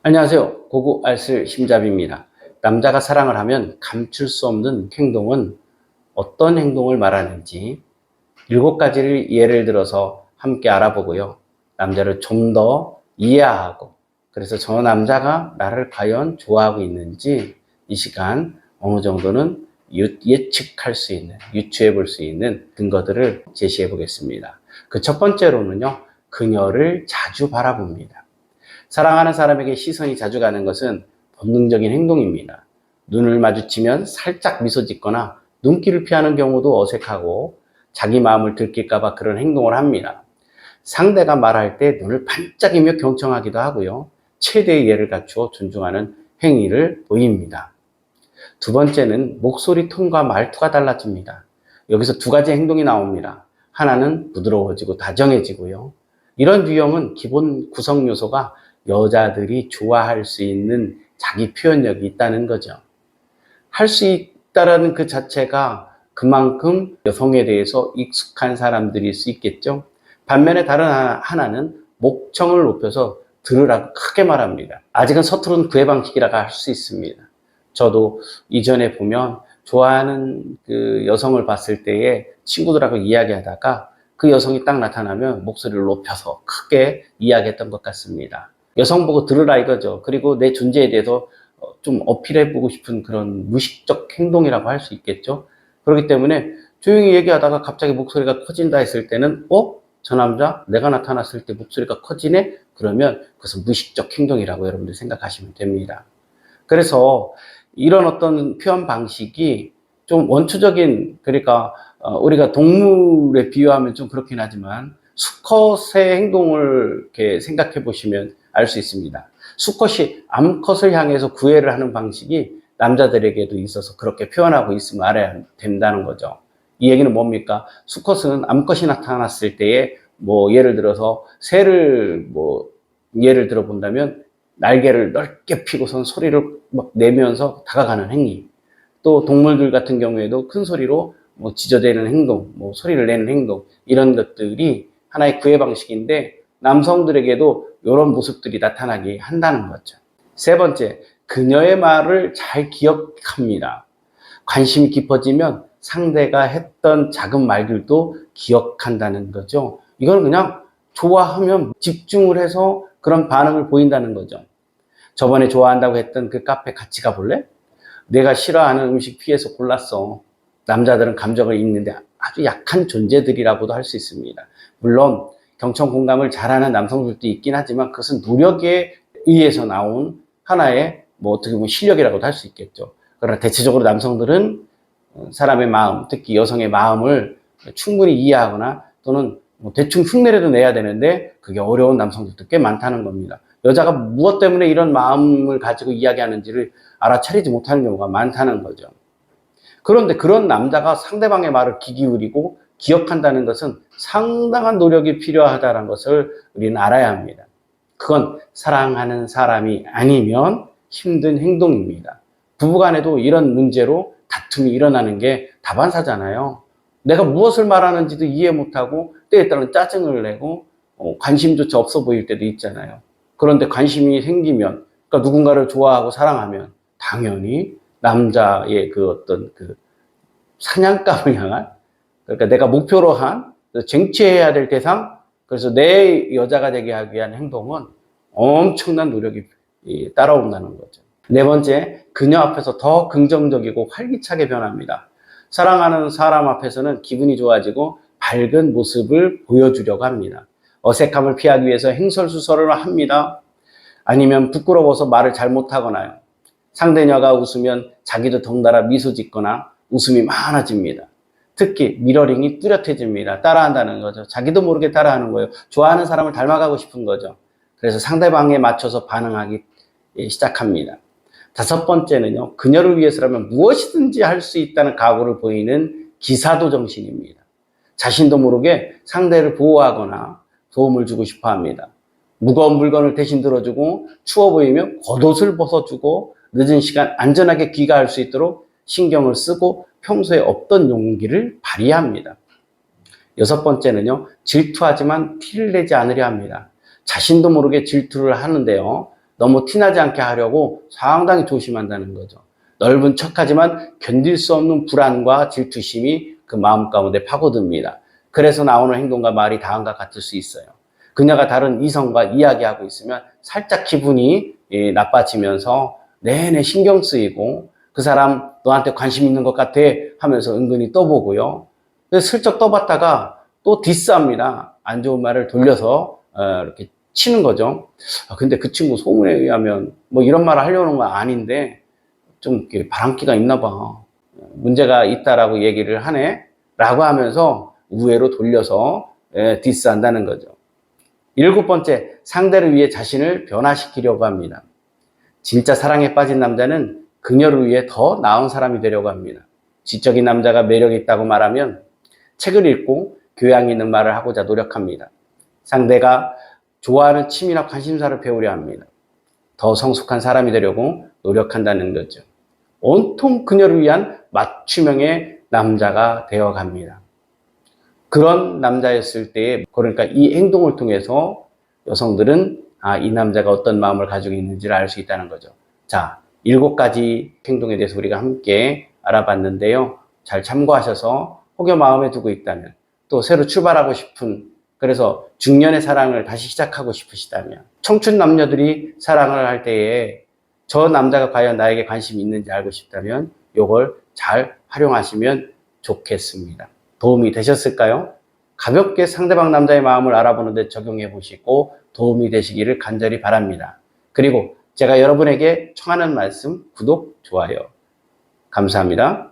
안녕하세요. 고고 알쓸 심잡입니다. 남자가 사랑을 하면 감출 수 없는 행동은 어떤 행동을 말하는지 7가지를 예를 들어서 함께 알아보고요. 남자를 좀 더 이해하고, 그래서 저 남자가 나를 과연 좋아하고 있는지 이 시간 어느 정도는 예측할 수 있는, 유추해 볼 수 있는 근거들을 제시해 보겠습니다. 그 첫 번째로는요, 그녀를 자주 바라봅니다. 사랑하는 사람에게 시선이 자주 가는 것은 본능적인 행동입니다. 눈을 마주치면 살짝 미소 짓거나 눈길을 피하는 경우도 어색하고 자기 마음을 들킬까봐 그런 행동을 합니다. 상대가 말할 때 눈을 반짝이며 경청하기도 하고요. 최대의 예를 갖추어 존중하는 행위를 보입니다. 두 번째는 목소리 톤과 말투가 달라집니다. 여기서 2가지 행동이 나옵니다. 하나는 부드러워지고 다정해지고요. 이런 유형은 기본 구성 요소가 여자들이 좋아할 수 있는 자기 표현력이 있다는 거죠. 할 수 있다는 그 자체가 그만큼 여성에 대해서 익숙한 사람들일 수 있겠죠. 반면에 다른 하나는 목청을 높여서 들으라고 크게 말합니다. 아직은 서투른 구애 방식이라고 할 수 있습니다. 저도 이전에 보면 좋아하는 그 여성을 봤을 때에 친구들하고 이야기하다가 그 여성이 딱 나타나면 목소리를 높여서 크게 이야기했던 것 같습니다. 여성 보고 들으라 이거죠. 그리고 내 존재에 대해서 좀 어필해보고 싶은 그런 무의식적 행동이라고 할 수 있겠죠. 그렇기 때문에 조용히 얘기하다가 갑자기 목소리가 커진다 했을 때는 저 남자 내가 나타났을 때 목소리가 커지네? 그러면 그것은 무의식적 행동이라고 여러분들 생각하시면 됩니다. 그래서 이런 어떤 표현 방식이 좀 원초적인, 그러니까 우리가 동물에 비유하면 좀 그렇긴 하지만 수컷의 행동을 이렇게 생각해 보시면 알 수 있습니다. 수컷이 암컷을 향해서 구애를 하는 방식이 남자들에게도 있어서 그렇게 표현하고 있음을 알아야 된다는 거죠. 이 얘기는 뭡니까? 수컷은 암컷이 나타났을 때에 예를 들어서 새를 예를 들어 본다면 날개를 넓게 펴고선 소리를 막 내면서 다가가는 행위. 또 동물들 같은 경우에도 큰 소리로 짖어대는 행동, 소리를 내는 행동, 이런 것들이 하나의 구애 방식인데 남성들에게도 이런 모습들이 나타나게 한다는 거죠. 세 번째, 그녀의 말을 잘 기억합니다. 관심이 깊어지면 상대가 했던 작은 말들도 기억한다는 거죠. 이건 그냥 좋아하면 집중을 해서 그런 반응을 보인다는 거죠. 저번에 좋아한다고 했던 그 카페 같이 가볼래? 내가 싫어하는 음식 피해서 골랐어. 남자들은 감정을 읽는데 아주 약한 존재들이라고도 할 수 있습니다. 물론 경청 공감을 잘하는 남성들도 있긴 하지만 그것은 노력에 의해서 나온 하나의 어떻게 보면 실력이라고도 할 수 있겠죠. 그러나 대체적으로 남성들은 사람의 마음, 특히 여성의 마음을 충분히 이해하거나 또는 대충 흉내라도 내야 되는데 그게 어려운 남성들도 꽤 많다는 겁니다. 여자가 무엇 때문에 이런 마음을 가지고 이야기하는지를 알아차리지 못하는 경우가 많다는 거죠. 그런데 그런 남자가 상대방의 말을 귀 기울이고 기억한다는 것은 상당한 노력이 필요하다는 것을 우리는 알아야 합니다. 그건 사랑하는 사람이 아니면 힘든 행동입니다. 부부간에도 이런 문제로 다툼이 일어나는 게 다반사잖아요. 내가 무엇을 말하는지도 이해 못하고 때에 따라 짜증을 내고 관심조차 없어 보일 때도 있잖아요. 그런데 관심이 생기면, 그러니까 누군가를 좋아하고 사랑하면 당연히 남자의 그 어떤 그 사냥감을 향한, 그러니까 내가 목표로 한 쟁취해야 될 대상, 그래서 내 여자가 되게 하기 위한 행동은 엄청난 노력이 따라온다는 거죠. 네 번째, 그녀 앞에서 더 긍정적이고 활기차게 변합니다. 사랑하는 사람 앞에서는 기분이 좋아지고 밝은 모습을 보여주려고 합니다. 어색함을 피하기 위해서 행설수설을 합니다. 아니면 부끄러워서 말을 잘못하거나요. 상대녀가 웃으면 자기도 덩달아 미소 짓거나 웃음이 많아집니다. 특히 미러링이 뚜렷해집니다. 따라한다는 거죠. 자기도 모르게 따라하는 거예요. 좋아하는 사람을 닮아가고 싶은 거죠. 그래서 상대방에 맞춰서 반응하기 시작합니다. 5번째는요, 그녀를 위해서라면 무엇이든지 할 수 있다는 각오를 보이는 기사도 정신입니다. 자신도 모르게 상대를 보호하거나 도움을 주고 싶어 합니다. 무거운 물건을 대신 들어주고 추워 보이면 겉옷을 벗어주고 늦은 시간 안전하게 귀가할 수 있도록 신경을 쓰고 평소에 없던 용기를 발휘합니다. 6번째는요, 질투하지만 티를 내지 않으려 합니다. 자신도 모르게 질투를 하는데요, 너무 티나지 않게 하려고 상당히 조심한다는 거죠. 넓은 척하지만 견딜 수 없는 불안과 질투심이 그 마음 가운데 파고듭니다. 그래서 나오는 행동과 말이 다음과 같을 수 있어요. 그녀가 다른 이성과 이야기하고 있으면 살짝 기분이 나빠지면서 내내 신경 쓰이고 그 사람 너한테 관심 있는 것 같아 하면서 은근히 떠보고요. 슬쩍 떠봤다가 또 디스합니다. 안 좋은 말을 돌려서 이렇게 치는 거죠. 근데 그 친구 소문에 의하면 뭐 이런 말을 하려는 건 아닌데 좀 바람기가 있나 봐. 문제가 있다라고 얘기를 하네? 라고 하면서 우회로 돌려서 디스한다는 거죠. 7번째, 상대를 위해 자신을 변화시키려고 합니다. 진짜 사랑에 빠진 남자는 그녀를 위해 더 나은 사람이 되려고 합니다. 지적인 남자가 매력이 있다고 말하면 책을 읽고 교양 있는 말을 하고자 노력합니다. 상대가 좋아하는 취미나 관심사를 배우려 합니다. 더 성숙한 사람이 되려고 노력한다는 거죠. 온통 그녀를 위한 맞춤형의 남자가 되어갑니다. 그런 남자였을 때, 그러니까 이 행동을 통해서 여성들은 이 남자가 어떤 마음을 가지고 있는지를 알 수 있다는 거죠. 자, 7가지 행동에 대해서 우리가 함께 알아봤는데요. 잘 참고하셔서 혹여 마음에 두고 있다면, 또 새로 출발하고 싶은, 그래서 중년의 사랑을 다시 시작하고 싶으시다면, 청춘 남녀들이 사랑을 할 때에 저 남자가 과연 나에게 관심이 있는지 알고 싶다면 이걸 잘 활용하시면 좋겠습니다. 도움이 되셨을까요? 가볍게 상대방 남자의 마음을 알아보는 데 적용해 보시고 도움이 되시기를 간절히 바랍니다. 그리고 제가 여러분에게 청하는 말씀, 구독, 좋아요. 감사합니다.